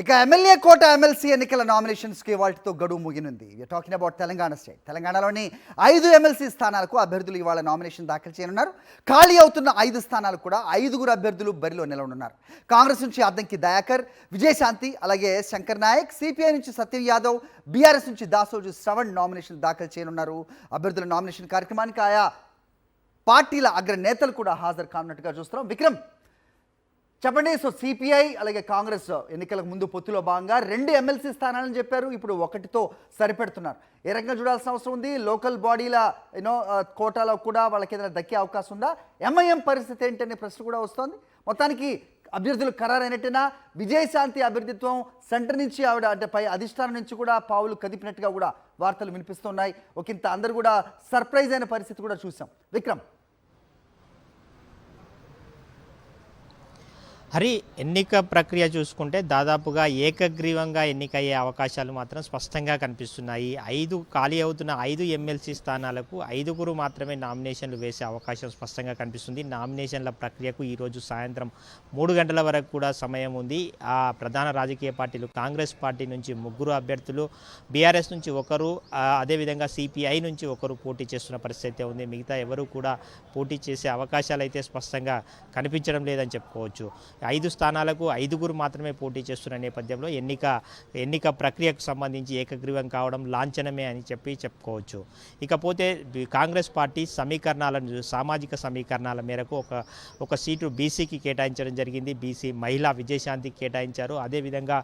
ఇక ఎమ్మెల్యే కోట ఎమ్మెల్సీ ఎన్నికల నామినేషన్స్కి వాటితో గడువు ముగినుంది. We talking about Telangana state. తెలంగాణలోని 5 ఎమ్మెల్సీ స్థానాలకు అభ్యర్థులు ఇవాళ నామినేషన్ దాఖలు చేయనున్నారు. ఖాళీ అవుతున్న 5 స్థానాలు కూడా 5గురు అభ్యర్థులు బరిలో నిలవనున్నారు. కాంగ్రెస్ నుంచి అద్దంకి దయాకర్, విజయశాంతి, అలాగే శంకర్ నాయక్, సిపిఐ నుంచి సత్యం యాదవ్, బీఆర్ఎస్ నుంచి దాసోజు శ్రవణ్ నామినేషన్ దాఖలు చేయనున్నారు. అభ్యర్థుల నామినేషన్ కార్యక్రమానికి ఆయా పార్టీల అగ్ర నేతలు కూడా హాజరు కానున్నట్టుగా చూస్తున్నాం. విక్రమ్, చెప్పండి. సో సిపిఐ అలాగే కాంగ్రెస్ ఎన్నికలకు ముందు పొత్తులో భాగంగా 2 ఎమ్మెల్సీ స్థానాలను చెప్పారు. ఇప్పుడు 1తో సరిపెడుతున్నారు. ఏ రకంగా చూడాల్సిన అవసరం ఉంది? లోకల్ బాడీల కోటాలో కూడా వాళ్ళకి ఏదైనా దక్కే అవకాశం ఉందా? ఎంఐఎం పరిస్థితి ఏంటనే ప్రశ్న కూడా వస్తోంది. మొత్తానికి అభ్యర్థులు ఖరారైనట్టేనా? విజయశాంతి అభ్యర్థిత్వం సెంటర్ నుంచి ఆవిడ అంటే పై అధిష్టానం నుంచి కూడా పావులు కదిపినట్టుగా కూడా వార్తలు వినిపిస్తున్నాయి. ఒకంత అందరూ కూడా సర్ప్రైజ్ అయిన పరిస్థితి కూడా చూసాం. విక్రమ్, హరి, ఎన్నిక ప్రక్రియ చూసుకుంటే దాదాపుగా ఏకగ్రీవంగా ఎన్నికయ్యే అవకాశాలు మాత్రం స్పష్టంగా కనిపిస్తున్నాయి. 5 ఖాళీ అవుతున్న 5 ఎమ్మెల్సీ స్థానాలకు 5గురు మాత్రమే నామినేషన్లు వేసే అవకాశం స్పష్టంగా కనిపిస్తుంది. నామినేషన్ల ప్రక్రియకు ఈరోజు సాయంత్రం 3 గంటల వరకు కూడా సమయం ఉంది. ఆ ప్రధాన రాజకీయ పార్టీలు కాంగ్రెస్ పార్టీ నుంచి 3 అభ్యర్థులు, బీఆర్ఎస్ నుంచి 1, అదేవిధంగా సిపిఐ నుంచి 1 పోటీ చేస్తున్న పరిస్థితి ఉంది. మిగతా ఎవరు కూడా పోటీ చేసే అవకాశాలు అయితే స్పష్టంగా కనిపించడం లేదని చెప్పుకోవచ్చు. 5 స్థానాలకు 5గురు మాత్రమే పోటీ చేస్తున్న నేపథ్యంలో ఎన్నిక ప్రక్రియకు సంబంధించి ఏకగ్రీవం కావడం లాంఛనమే అని చెప్పుకోవచ్చు. ఇకపోతే కాంగ్రెస్ పార్టీ సామాజిక సమీకరణాల మేరకు ఒక సీటు బీసీకి కేటాయించడం జరిగింది. బీసీ మహిళా విజయశాంతికి కేటాయించారు. అదేవిధంగా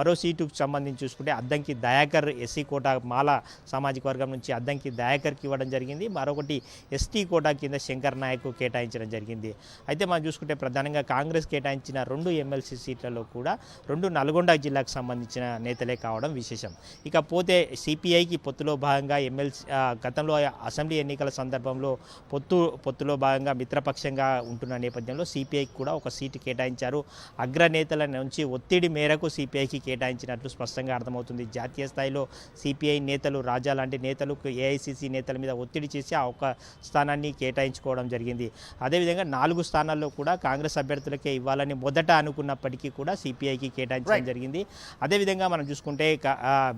మరో సీటుకు సంబంధించి చూసుకుంటే అద్దంకి దయాకర్ ఎస్సీ కోటా మాల సామాజిక వర్గం నుంచి అద్దంకి దయాకర్కి ఇవ్వడం జరిగింది. మరొకటి ఎస్టీ కోటా కింద శంకర్ నాయక్ కేటాయించడం జరిగింది. అయితే మనం చూసుకుంటే ప్రధానంగా కాంగ్రెస్ కేటాయించిన 2 ఎమ్మెల్సీ సీట్లలో కూడా 2 నల్గొండ జిల్లాకు సంబంధించిన నేతలే కావడం విశేషం. ఇకపోతే సిపిఐకి పొత్తులో భాగంగా గతంలో అసెంబ్లీ ఎన్నికల సందర్భంలో పొత్తులో భాగంగా మిత్రపక్షంగా ఉంటున్న నేపథ్యంలో సిపిఐకి కూడా ఒక సీటు కేటాయించారు. అగ్రనేతల నుంచి ఒత్తిడి మేరకు సిపిఐకి కేటాయించినట్లు స్పష్టంగా అర్థమవుతుంది. జాతీయ స్థాయిలో సిపిఐ నేతలు, రాజా లాంటి నేతలు ఏఐసిసి నేతల మీద ఒత్తిడి చేసి ఆ ఒక్క స్థానాన్ని కేటాయించుకోవడం జరిగింది. అదేవిధంగా 4 స్థానాల్లో కూడా కాంగ్రెస్ అభ్యర్థులకే ఇవ్వాలని మొదట అనుకున్నప్పటికీ కూడా సిపిఐకి కేటాయించడం జరిగింది. అదేవిధంగా మనం చూసుకుంటే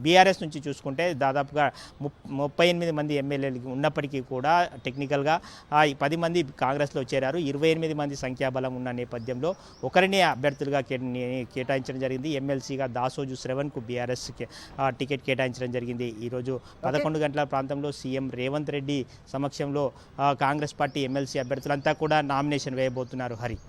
బీఆర్ఎస్ నుంచి చూసుకుంటే దాదాపుగా 38 మంది ఎమ్మెల్యేలు ఉన్నప్పటికీ కూడా టెక్నికల్గా 10 మంది కాంగ్రెస్లో చేరారు. 28 మంది సంఖ్యాబలం ఉన్న నేపథ్యంలో ఒకరినే అభ్యర్థులుగా కేటాయించడం జరిగింది. ఎమ్మెల్సీగా దాసోజు శ్రవణ్కు బీఆర్ఎస్ టికెట్ కేటాయించడం జరిగింది. ఈరోజు 11 గంటల ప్రాంతంలో సీఎం రేవంత్ రెడ్డి సమక్షంలో కాంగ్రెస్ పార్టీ ఎమ్మెల్సీ అభ్యర్థులంతా కూడా నామినేషన్ వేయబోతున్నారు. హరి.